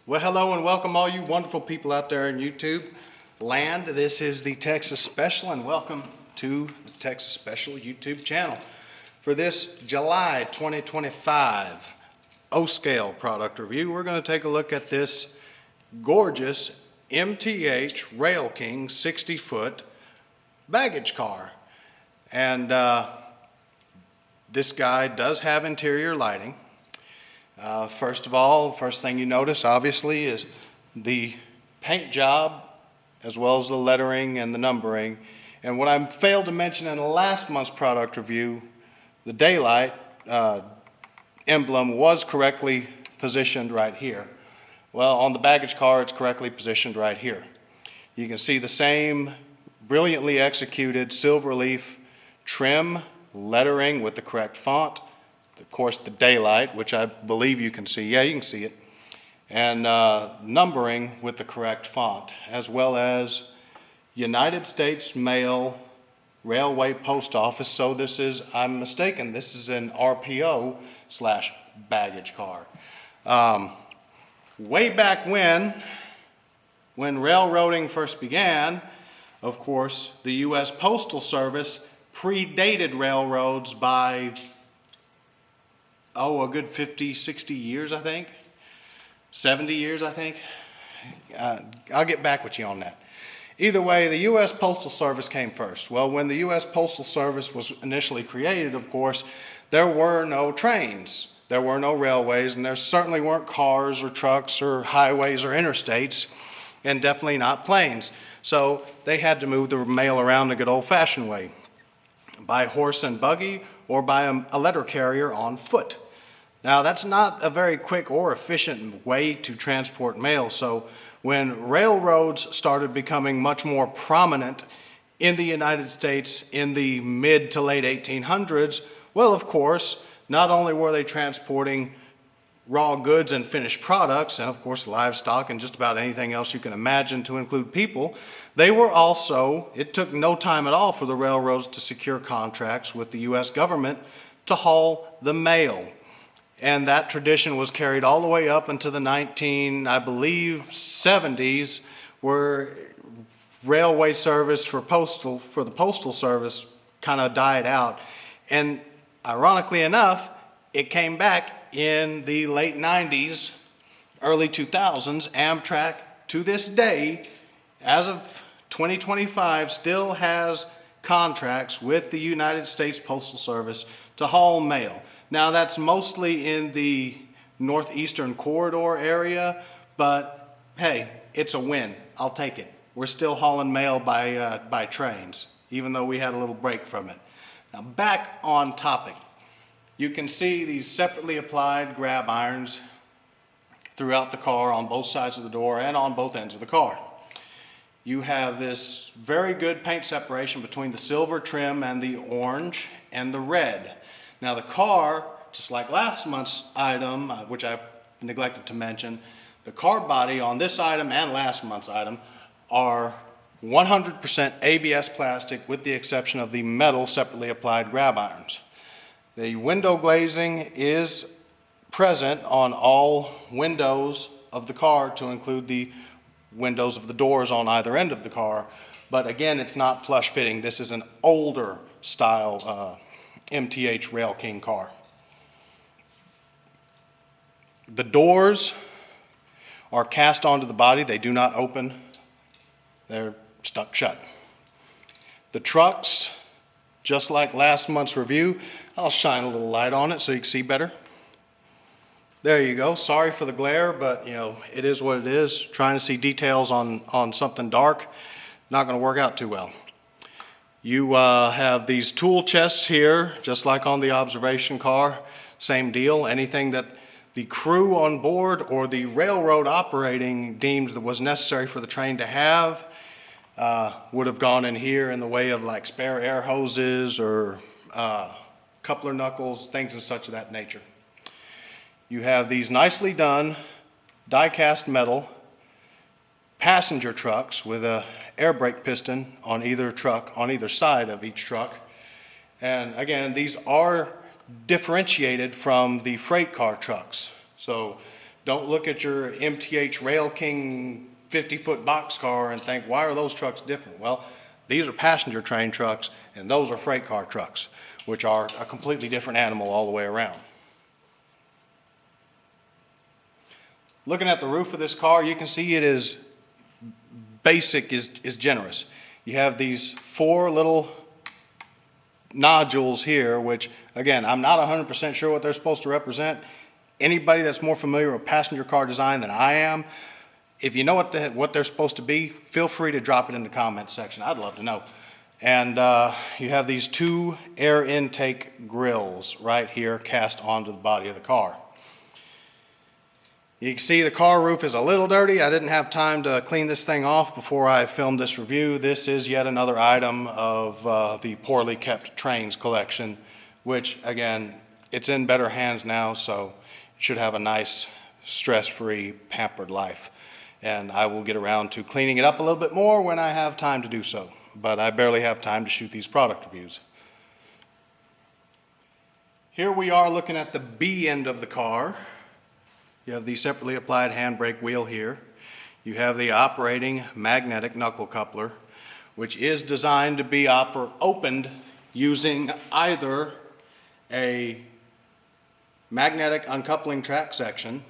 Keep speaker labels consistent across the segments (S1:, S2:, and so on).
S1: Well, hello and welcome all you wonderful people out there in YouTube land. This is the Texas Special and welcome to the Texas Special YouTube channel. For this July 2025 O-scale product review, we're going to take a look at this gorgeous MTH Railking 60-foot baggage car. And this guy does have interior lighting. First of all, the first thing you notice obviously is the paint job as well as the lettering and the numbering. And what I failed to mention in the last month's product review, the daylight emblem was correctly positioned right here. Well, on the baggage car, it's correctly positioned right here. You can see the same brilliantly executed silver leaf trim lettering with the correct font. Of course, the daylight, which I believe you can see. Yeah, you can see it. And numbering with the correct font, as well as United States Mail Railway Post Office. So this is, I'm mistaken, this is an RPO slash baggage car. Way back when railroading first began, of course, the U.S. Postal Service predated railroads by a good 50, 60 years, I think. 70 years, I think. I'll get back with you on that. Either way, the U.S. Postal Service came first. Well, when the U.S. Postal Service was initially created, of course, there were no trains. There were no railways, and there certainly weren't cars or trucks or highways or interstates, and definitely not planes. So they had to move the mail around the good old-fashioned way, by horse and buggy or by a letter carrier on foot. Now, that's not a very quick or efficient way to transport mail. So when railroads started becoming much more prominent in the United States in the mid to late 1800s, well, of course, not only were they transporting raw goods and finished products, and of course livestock and just about anything else you can imagine to include people, they were also, it took no time at all for the railroads to secure contracts with the U.S. government to haul the mail. And that tradition was carried all the way up into the 70s, where railway service for the Postal Service kind of died out. And ironically enough, it came back in the late 90s, early 2000s. Amtrak, to this day, as of 2025, still has contracts with the United States Postal Service to haul mail. Now, that's mostly in the northeastern corridor area, but hey, it's a win. I'll take it. We're still hauling mail by trains, even though we had a little break from it. Now, back on topic. You can see these separately applied grab irons throughout the car on both sides of the door and on both ends of the car. You have this very good paint separation between the silver trim and the orange and the red. Now the car, just like last month's item, which I neglected to mention, the car body on this item and last month's item are 100% ABS plastic with the exception of the metal separately applied grab irons. The window glazing is present on all windows of the car to include the windows of the doors on either end of the car. But again, it's not flush fitting. This is an older style MTH Railking car. The doors are cast onto the body. They do not open. They're stuck shut. The trucks, just like last month's review, I'll shine a little light on it so you can see better. There you go. Sorry for the glare, but you know, it is what it is. Trying to see details on something dark, not going to work out too well. You have these tool chests here, just like on the observation car. Same deal. Anything that the crew on board or the railroad operating deemed that was necessary for the train to have would have gone in here in the way of like spare air hoses or coupler knuckles, things and such of that nature. You have these nicely done die-cast metal passenger trucks with a air brake piston on either truck, on either side of each truck. And again, these are differentiated from the freight car trucks. So Don't look at your MTH Railking 50-foot boxcar and think, why are those trucks different? Well, these are passenger train trucks and those are freight car trucks, which are a completely different animal all the way around. Looking at the roof of this car, you can see it is basic, is generous. You have these 4 little nodules here, which again, I'm not 100% sure what they're supposed to represent. Anybody that's more familiar with passenger car design than I am, if you know what they're supposed to be, feel free to drop it in the comments section. I'd love to know. And you have these 2 air intake grills right here cast onto the body of the car. You can see the car roof is a little dirty. I didn't have time to clean this thing off before I filmed this review. This is yet another item of the poorly kept trains collection, which again, it's in better hands now, so it should have a nice, stress-free, pampered life. And I will get around to cleaning it up a little bit more when I have time to do so. But I barely have time to shoot these product reviews. Here we are looking at the B end of the car. You have the separately applied handbrake wheel here. You have the operating magnetic knuckle coupler, which is designed to be opened using either a magnetic uncoupling track section,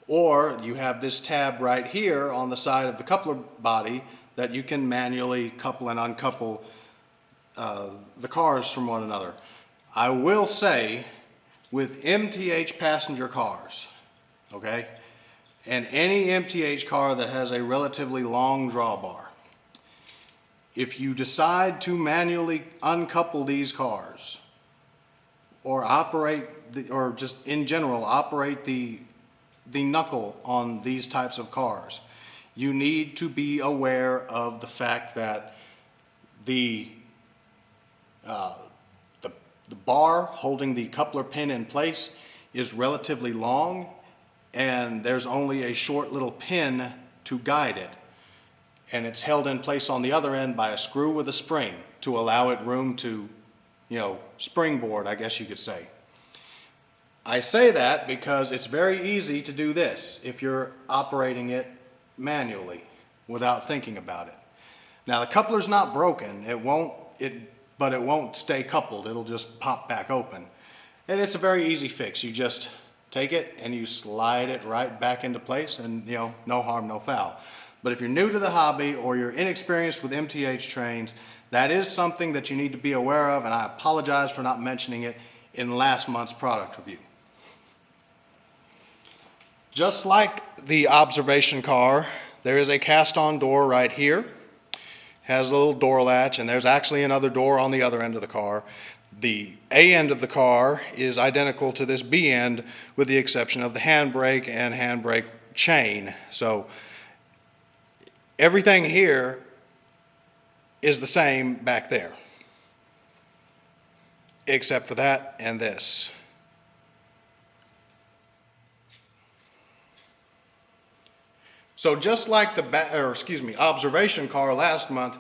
S1: or you have this tab right here on the side of the coupler body that you can manually couple and uncouple the cars from one another. I will say, with MTH passenger cars, okay, and any MTH car that has a relatively long drawbar, if you decide to manually uncouple these cars or or just in general operate the knuckle on these types of cars, you need to be aware of the fact that the bar holding the coupler pin in place is relatively long, and there's only a short little pin to guide it. And it's held in place on the other end by a screw with a spring to allow it room to, springboard, I guess you could say. I say that because it's very easy to do this if you're operating it manually without thinking about it. Now the coupler's not broken, but it won't stay coupled, it'll just pop back open. And it's a very easy fix. You just take it and you slide it right back into place, and no harm, no foul. But if you're new to the hobby or you're inexperienced with MTH trains, that is something that you need to be aware of, and I apologize for not mentioning it in last month's product review. Just like the observation car, there is a cast-on door right here. Has a little door latch, and there's actually another door on the other end of the car. The A end of the car is identical to this B end, with the exception of the handbrake and handbrake chain. So everything here is the same back there, except for that and this. So just like the observation car last month,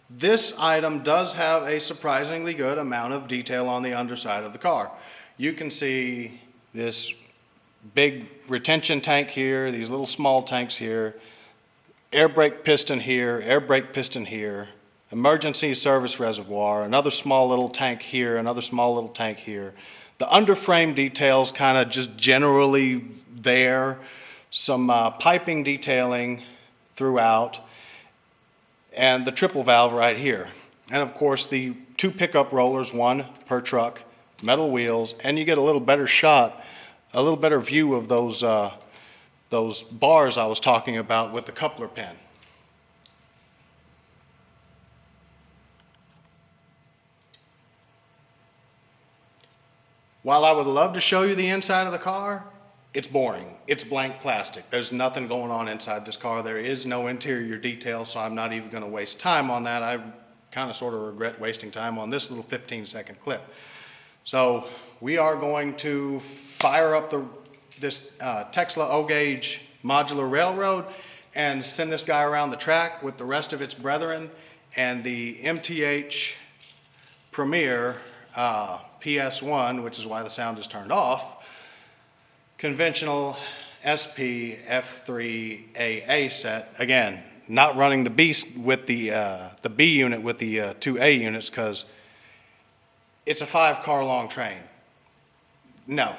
S1: this item does have a surprisingly good amount of detail on the underside of the car. You can see this big retention tank here, these little small tanks here, air brake piston here, air brake piston here, emergency service reservoir, another small little tank here, another small little tank here. The underframe details kind of just generally there. Some piping detailing throughout, and the triple valve right here. And of course the 2 pickup rollers, 1 per truck, metal wheels, and you get a little better shot, a little better view of those bars I was talking about with the coupler pin. While I would love to show you the inside of the car, it's boring. It's blank plastic. There's nothing going on inside this car. There is no interior detail, so I'm not even going to waste time on that. I kind of sort of regret wasting time on this little 15-second clip. So we are going to fire up this TexLa O-gauge modular railroad and send this guy around the track with the rest of its brethren and the MTH Premier PS1, which is why the sound is turned off, conventional SP F3AA set. Again, not running the B with the B unit with the two A units because it's a 5-car long train. No,